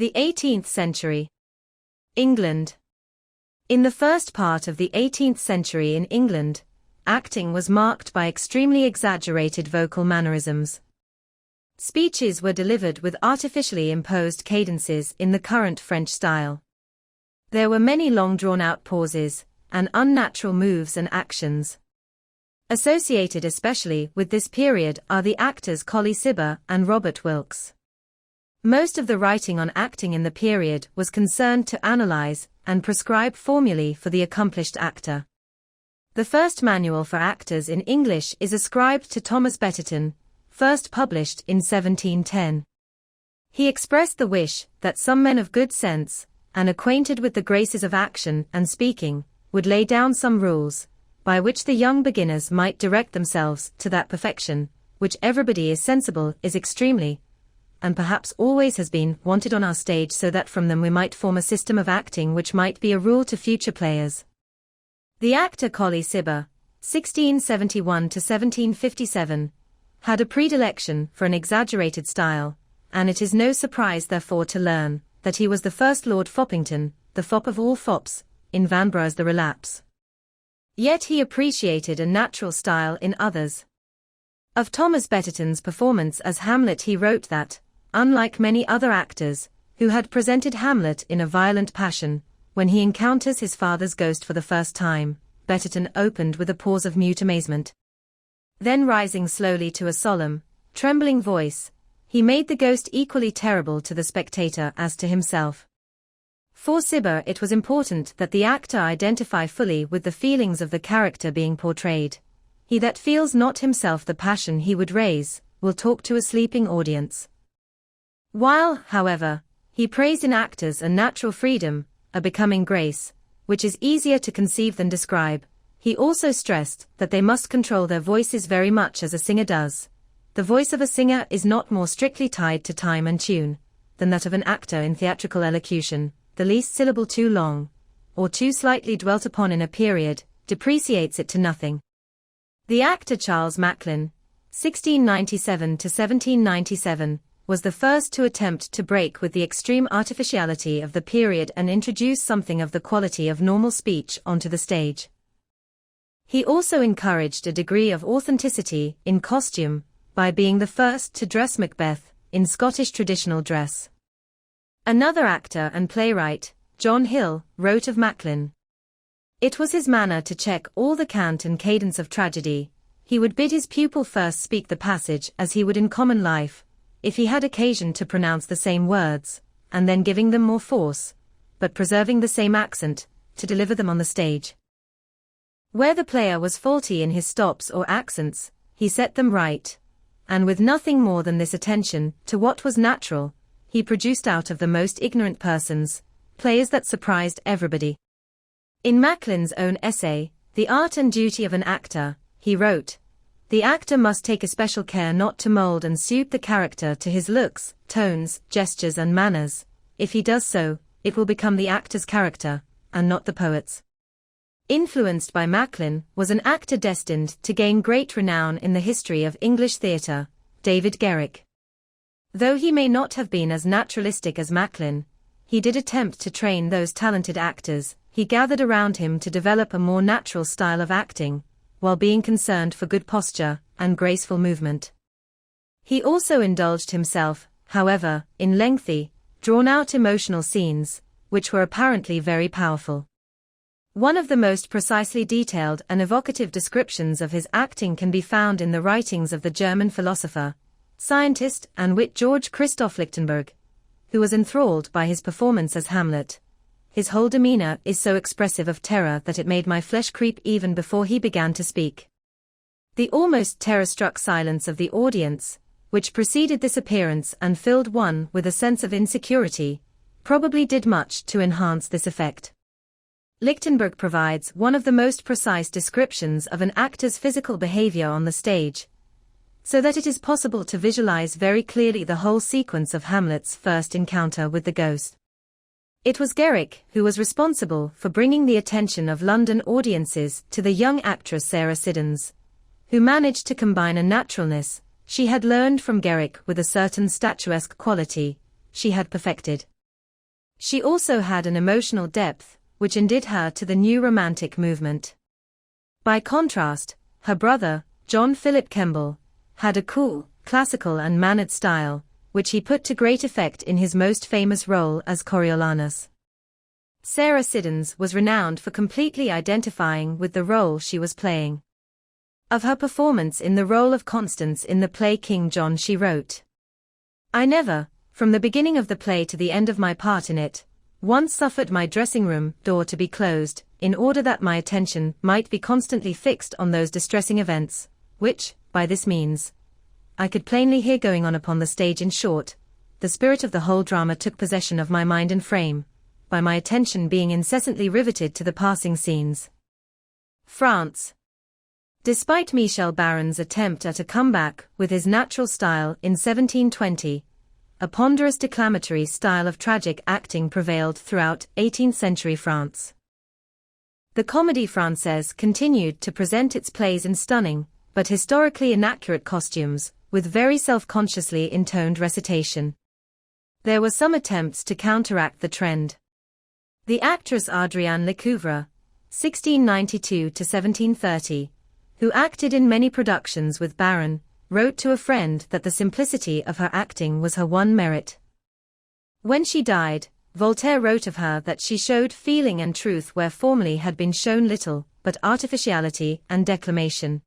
The 18th century. England. In the first part of the 18th century in England, acting was marked by extremely exaggerated vocal mannerisms. Speeches were delivered with artificially imposed cadences in the current French style. There were many long drawn-out pauses, and unnatural moves and actions. Associated especially with this period are the actors Colley, Cibber, and Robert Wilks. Most of the writing on acting in the period was concerned to analyse and prescribe formulae for the accomplished actor. The first manual for actors in English is ascribed to Thomas Betterton, first published in 1710. He expressed the wish that some men of good sense, and acquainted with the graces of action and speaking, would lay down some rules, by which the young beginners might direct themselves to that perfection, which everybody is sensible is extremely, and perhaps always has been, wanted on our stage, so that from them we might form a system of acting which might be a rule to future players. The actor Colley, Cibber, 1671 to 1757, had a predilection for an exaggerated style, and it is no surprise therefore to learn that he was the first Lord Foppington, the fop of all fops, in Vanbragh's The Relapse. Yet he appreciated a natural style in others. Of Thomas Betterton's performance as Hamlet he wrote that, unlike many other actors, who had presented Hamlet in a violent passion, when he encounters his father's ghost for the first time, Betterton opened with a pause of mute amazement. Then rising slowly to a solemn, trembling voice, he made the ghost equally terrible to the spectator as to himself. For Cibber it was important that the actor identify fully with the feelings of the character being portrayed. He that feels not himself the passion he would raise, will talk to a sleeping audience. While, however, he praised in actors a natural freedom, a becoming grace, which is easier to conceive than describe, he also stressed that they must control their voices very much as a singer does. The voice of a singer is not more strictly tied to time and tune than that of an actor in theatrical elocution. The least syllable too long, or too slightly dwelt upon in a period, depreciates it to nothing. The actor Charles Macklin, 1697 to 1797, was the first to attempt to break with the extreme artificiality of the period and introduce something of the quality of normal speech onto the stage. He also encouraged a degree of authenticity in costume, by being the first to dress Macbeth in Scottish traditional dress. Another actor and playwright, John Hill, wrote of Macklin. It was his manner to check all the cant and cadence of tragedy. He would bid his pupil first speak the passage as he would in common life, if he had occasion to pronounce the same words, and then giving them more force, but preserving the same accent, to deliver them on the stage. Where the player was faulty in his stops or accents, he set them right, and with nothing more than this attention to what was natural, he produced out of the most ignorant persons, plays that surprised everybody. In Macklin's own essay, The Art and Duty of an Actor, he wrote, "The actor must take especial care not to mold and suit the character to his looks, tones, gestures and manners. If he does so, it will become the actor's character, and not the poet's." Influenced by Macklin was an actor destined to gain great renown in the history of English theatre, David Garrick. Though he may not have been as naturalistic as Macklin, he did attempt to train those talented actors he gathered around him to develop a more natural style of acting, while being concerned for good posture and graceful movement. He also indulged himself, however, in lengthy, drawn-out emotional scenes, which were apparently very powerful. One of the most precisely detailed and evocative descriptions of his acting can be found in the writings of the German philosopher, scientist and wit George Christoph Lichtenberg, who was enthralled by his performance as Hamlet. His whole demeanor is so expressive of terror that it made my flesh creep even before he began to speak. The almost terror-struck silence of the audience, which preceded this appearance and filled one with a sense of insecurity, probably did much to enhance this effect. Lichtenberg provides one of the most precise descriptions of an actor's physical behavior on the stage, so that it is possible to visualize very clearly the whole sequence of Hamlet's first encounter with the ghost. It was Garrick who was responsible for bringing the attention of London audiences to the young actress Sarah Siddons, who managed to combine a naturalness she had learned from Garrick with a certain statuesque quality she had perfected. She also had an emotional depth, which endeared her to the new Romantic movement. By contrast, her brother, John Philip Kemble, had a cool, classical and mannered style, which he put to great effect in his most famous role as Coriolanus. Sarah Siddons was renowned for completely identifying with the role she was playing. Of her performance in the role of Constance in the play King John she wrote, "I never, from the beginning of the play to the end of my part in it, once suffered my dressing-room door to be closed, in order that my attention might be constantly fixed on those distressing events, which, by this means, I could plainly hear going on upon the stage. In short, the spirit of the whole drama took possession of my mind and frame, by my attention being incessantly riveted to the passing scenes." France. Despite Michel Baron's attempt at a comeback with his natural style in 1720, a ponderous declamatory style of tragic acting prevailed throughout 18th century France. The Comédie Française continued to present its plays in stunning, but historically inaccurate costumes, with very self-consciously intoned recitation. There were some attempts to counteract the trend. The actress Adrienne Lecouvreur, 1692–1730, who acted in many productions with Baron, wrote to a friend that the simplicity of her acting was her one merit. When she died, Voltaire wrote of her that she showed feeling and truth where formerly had been shown little, but artificiality and declamation.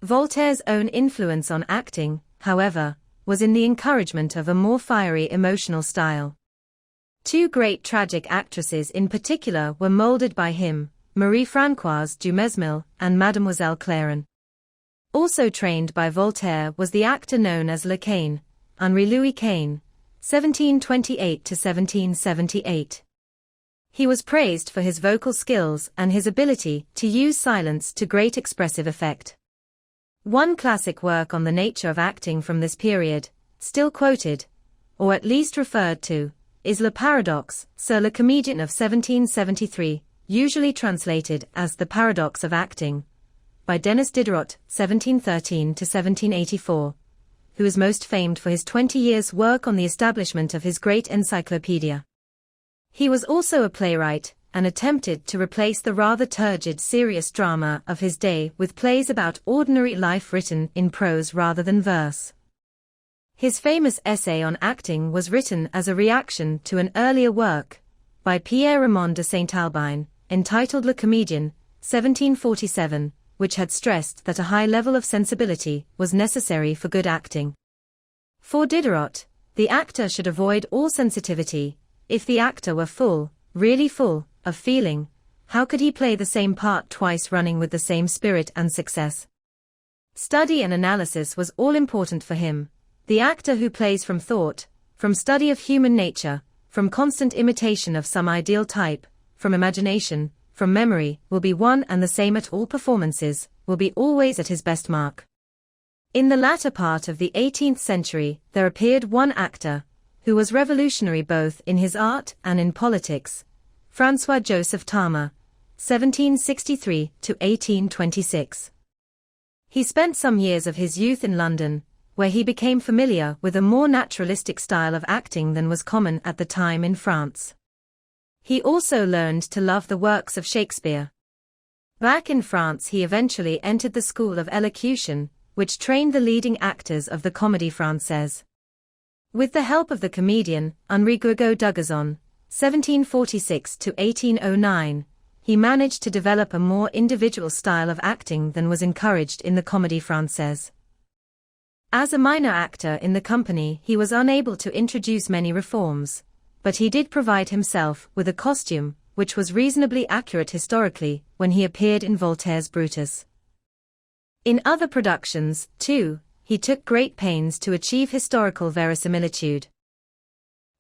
Voltaire's own influence on acting, however, was in the encouragement of a more fiery emotional style. Two great tragic actresses in particular were molded by him, Marie-Françoise Dumesnil and Mademoiselle Clairon. Also trained by Voltaire was the actor known as Le Cain, Henri Louis Cain, 1728–1778. He was praised for his vocal skills and his ability to use silence to great expressive effect. One classic work on the nature of acting from this period, still quoted, or at least referred to, is Le Paradoxe sur le Comédien of 1773, usually translated as The Paradox of Acting, by Denis Diderot, 1713–1784, who is most famed for his 20 years' work on the establishment of his great encyclopedia. He was also a playwright, and attempted to replace the rather turgid serious drama of his day with plays about ordinary life written in prose rather than verse. His famous essay on acting was written as a reaction to an earlier work, by Pierre-Raymond de Saint-Albin, entitled Le Comédien, 1747, which had stressed that a high level of sensibility was necessary for good acting. For Diderot, the actor should avoid all sensitivity. If the actor were full, really full, of feeling, how could he play the same part twice running with the same spirit and success? Study and analysis was all important for him. The actor who plays from thought, from study of human nature, from constant imitation of some ideal type, from imagination, from memory, will be one and the same at all performances, will be always at his best mark. In the latter part of the 18th century, there appeared one actor, who was revolutionary both in his art and in politics, François-Joseph Tarma, 1763–1826. He spent some years of his youth in London, where he became familiar with a more naturalistic style of acting than was common at the time in France. He also learned to love the works of Shakespeare. Back in France he eventually entered the school of elocution, which trained the leading actors of the Comédie Française. With the help of the comedian, Henri Dugazon, 1746–1809, he managed to develop a more individual style of acting than was encouraged in the Comédie Française. As a minor actor in the company he was unable to introduce many reforms, but he did provide himself with a costume, which was reasonably accurate historically, when he appeared in Voltaire's Brutus. In other productions, too, he took great pains to achieve historical verisimilitude.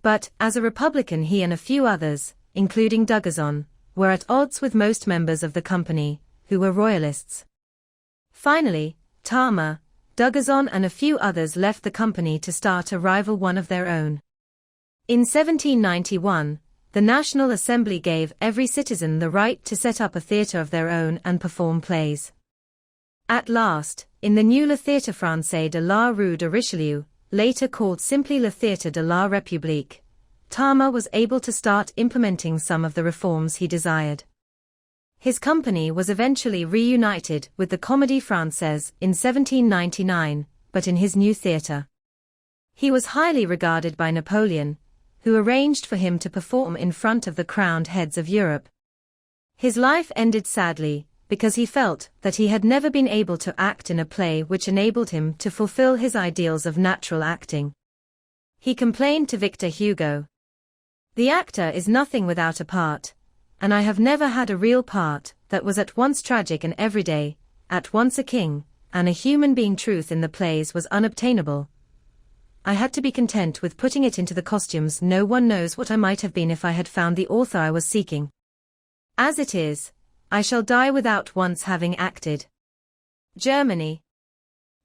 But, as a Republican he and a few others, including Dugazon, were at odds with most members of the company, who were royalists. Finally, Tarma, Dugazon and a few others left the company to start a rival one of their own. In 1791, the National Assembly gave every citizen the right to set up a theatre of their own and perform plays. At last, in the new Le Théâtre Français de la Rue de Richelieu, later called simply Le Théâtre de la République, Tama was able to start implementing some of the reforms he desired. His company was eventually reunited with the Comédie Française in 1799, but in his new theatre. He was highly regarded by Napoleon, who arranged for him to perform in front of the crowned heads of Europe. His life ended sadly, because he felt that he had never been able to act in a play which enabled him to fulfill his ideals of natural acting. He complained to Victor Hugo, "The actor is nothing without a part, and I have never had a real part that was at once tragic and everyday, at once a king and a human being. Truth in the plays was unobtainable. I had to be content with putting it into the costumes. No one knows what I might have been if I had found the author I was seeking. As it is, I shall die without once having acted." Germany.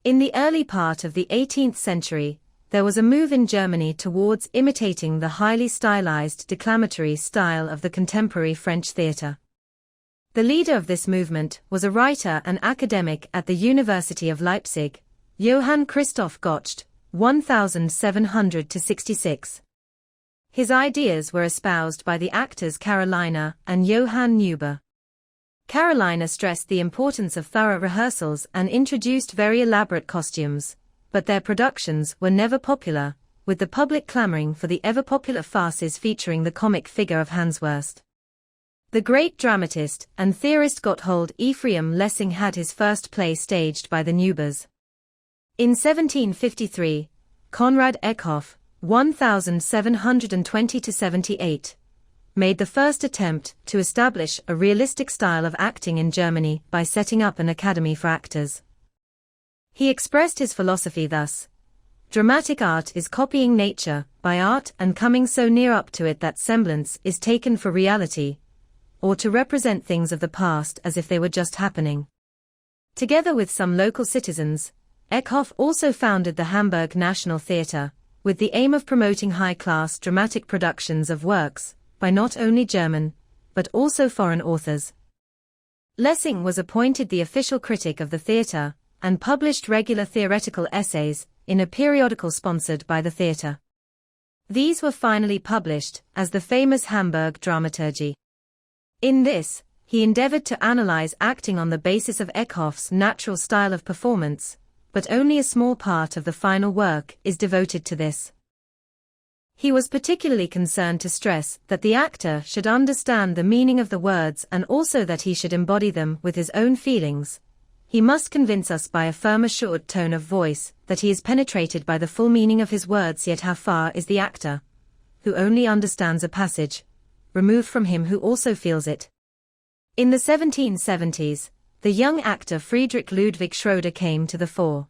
In the early part of the 18th century, there was a move in Germany towards imitating the highly stylized declamatory style of the contemporary French theatre. The leader of this movement was a writer and academic at the University of Leipzig, Johann Christoph Gottsched, 1700–66. His ideas were espoused by the actors Carolina and Johann Neuber. Carolina stressed the importance of thorough rehearsals and introduced very elaborate costumes, but their productions were never popular, with the public clamoring for the ever-popular farces featuring the comic figure of Hanswurst. The great dramatist and theorist Gotthold Ephraim Lessing had his first play staged by the Neubers. In 1753, Konrad Eckhoff, 1720–78, made the first attempt to establish a realistic style of acting in Germany by setting up an academy for actors. He expressed his philosophy thus: "Dramatic art is copying nature by art and coming so near up to it that semblance is taken for reality, or to represent things of the past as if they were just happening." Together with some local citizens, Eckhoff also founded the Hamburg National Theatre, with the aim of promoting high-class dramatic productions of works by not only German, but also foreign authors. Lessing was appointed the official critic of the theatre, and published regular theoretical essays in a periodical sponsored by the theatre. These were finally published as the famous Hamburg Dramaturgie. In this, he endeavored to analyze acting on the basis of Eckhoff's natural style of performance, but only a small part of the final work is devoted to this. He was particularly concerned to stress that the actor should understand the meaning of the words and also that he should embody them with his own feelings. He must convince us by a firm assured tone of voice that he is penetrated by the full meaning of his words. Yet how far is the actor, who only understands a passage, removed from him who also feels it? In the 1770s, the young actor Friedrich Ludwig Schroeder came to the fore.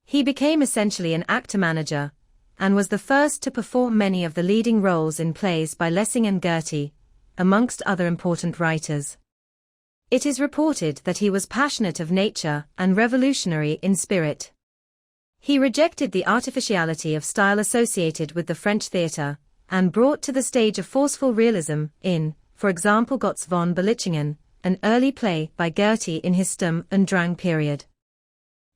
He became essentially an actor-manager, and was the first to perform many of the leading roles in plays by Lessing and Goethe, amongst other important writers. It is reported that he was passionate of nature and revolutionary in spirit. He rejected the artificiality of style associated with the French theatre, and brought to the stage a forceful realism in, for example, Gotz von Berlichingen, an early play by Goethe in his Sturm und Drang period.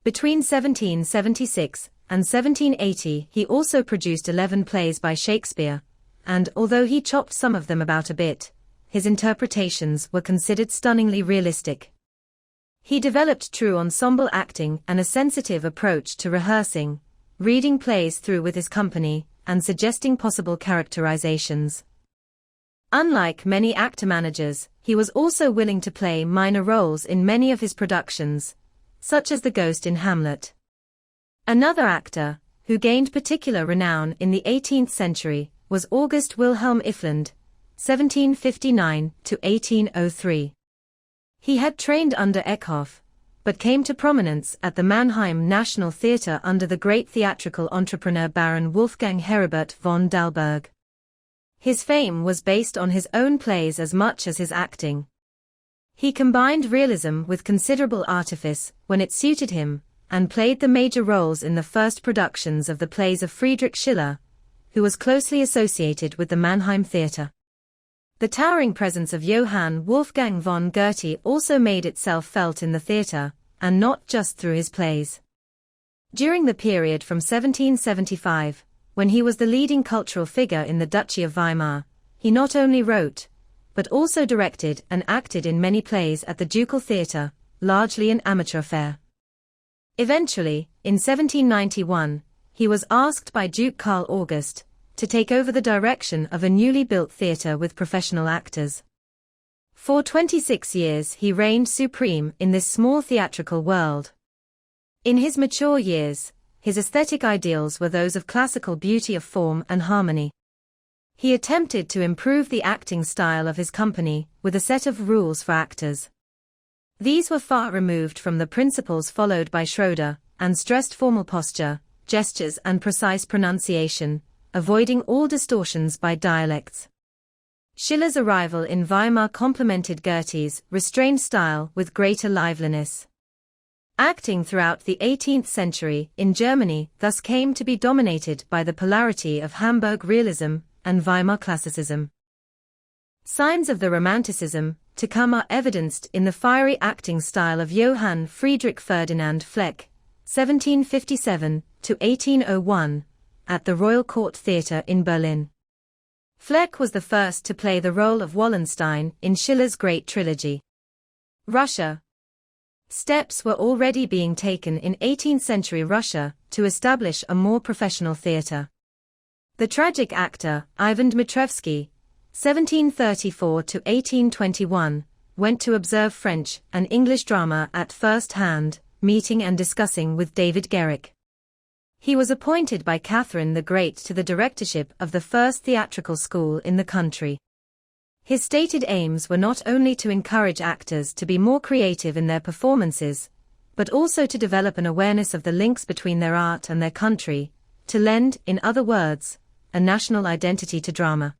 Between 1776 and 1780 he also produced 11 plays by Shakespeare, and although he chopped some of them about a bit, his interpretations were considered stunningly realistic. He developed true ensemble acting and a sensitive approach to rehearsing, reading plays through with his company, and suggesting possible characterizations. Unlike many actor-managers, he was also willing to play minor roles in many of his productions, such as the ghost in Hamlet. Another actor, who gained particular renown in the 18th century, was August Wilhelm Iffland, 1759–1803. He had trained under Eckhoff, but came to prominence at the Mannheim National Theatre under the great theatrical entrepreneur Baron Wolfgang Heribert von Dalberg. His fame was based on his own plays as much as his acting. He combined realism with considerable artifice when it suited him, and played the major roles in the first productions of the plays of Friedrich Schiller, who was closely associated with the Mannheim Theatre. The towering presence of Johann Wolfgang von Goethe also made itself felt in the theatre, and not just through his plays. During the period from 1775, when he was the leading cultural figure in the Duchy of Weimar, he not only wrote, but also directed and acted in many plays at the Ducal Theatre, largely an amateur affair. Eventually, in 1791, he was asked by Duke Karl August to take over the direction of a newly built theatre with professional actors. For 26 years he reigned supreme in this small theatrical world. In his mature years, his aesthetic ideals were those of classical beauty of form and harmony. He attempted to improve the acting style of his company with a set of rules for actors. These were far removed from the principles followed by Schroeder, and stressed formal posture, gestures and precise pronunciation, avoiding all distortions by dialects. Schiller's arrival in Weimar complemented Goethe's restrained style with greater liveliness. Acting throughout the 18th century in Germany thus came to be dominated by the polarity of Hamburg realism and Weimar classicism. Signs of the Romanticism to come are evidenced in the fiery acting style of Johann Friedrich Ferdinand Fleck, 1757 to 1801, at the Royal Court Theatre in Berlin. Fleck was the first to play the role of Wallenstein in Schiller's great trilogy. Russia. Steps were already being taken in 18th-century Russia to establish a more professional theatre. The tragic actor, Ivan Dmitrievsky, 1734 to 1821, went to observe French and English drama at first hand, meeting and discussing with David Garrick. He was appointed by Catherine the Great to the directorship of the first theatrical school in the country. His stated aims were not only to encourage actors to be more creative in their performances, but also to develop an awareness of the links between their art and their country, to lend, in other words, a national identity to drama.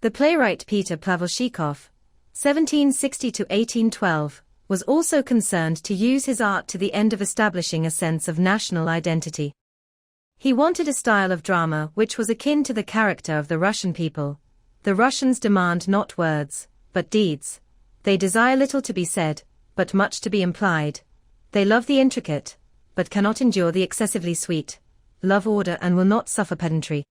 The playwright Peter Plavlshikov, 1760 to 1812, was also concerned to use his art to the end of establishing a sense of national identity. He wanted a style of drama which was akin to the character of the Russian people. The Russians demand not words, but deeds. They desire little to be said, but much to be implied. They love the intricate, but cannot endure the excessively sweet. Love order and will not suffer pedantry.